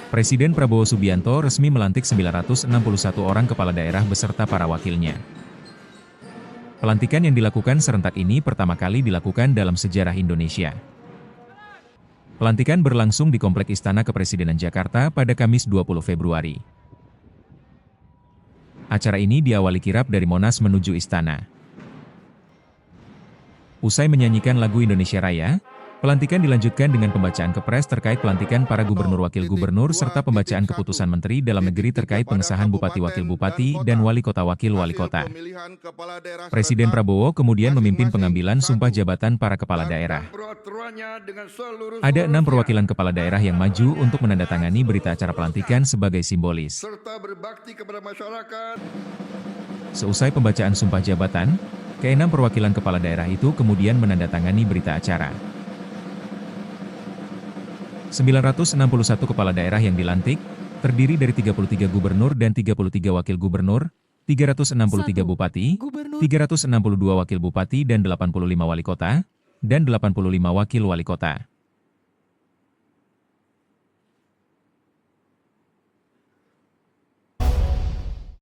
Presiden Prabowo Subianto resmi melantik 961 orang kepala daerah beserta para wakilnya. Pelantikan yang dilakukan serentak ini pertama kali dilakukan dalam sejarah Indonesia. Pelantikan berlangsung di Komplek Istana Kepresidenan Jakarta pada Kamis 20 Februari. Acara ini diawali kirap dari Monas menuju Istana. Usai menyanyikan lagu Indonesia Raya, pelantikan dilanjutkan dengan pembacaan kepres terkait pelantikan para gubernur wakil gubernur serta pembacaan keputusan Menteri Dalam Negeri terkait pengesahan Bupati Wakil Bupati dan Wali Kota Wakil Wali Kota. Presiden Prabowo kemudian memimpin pengambilan sumpah jabatan para kepala daerah. Ada 6 perwakilan kepala daerah yang maju untuk menandatangani berita acara pelantikan sebagai simbolis. Seusai pembacaan sumpah jabatan, ke-6 perwakilan kepala daerah itu kemudian menandatangani berita acara. 961 kepala daerah yang dilantik, terdiri dari 33 gubernur dan 33 wakil gubernur, 363 bupati, 362 wakil bupati dan 85 wali kota, dan 85 wakil wali kota.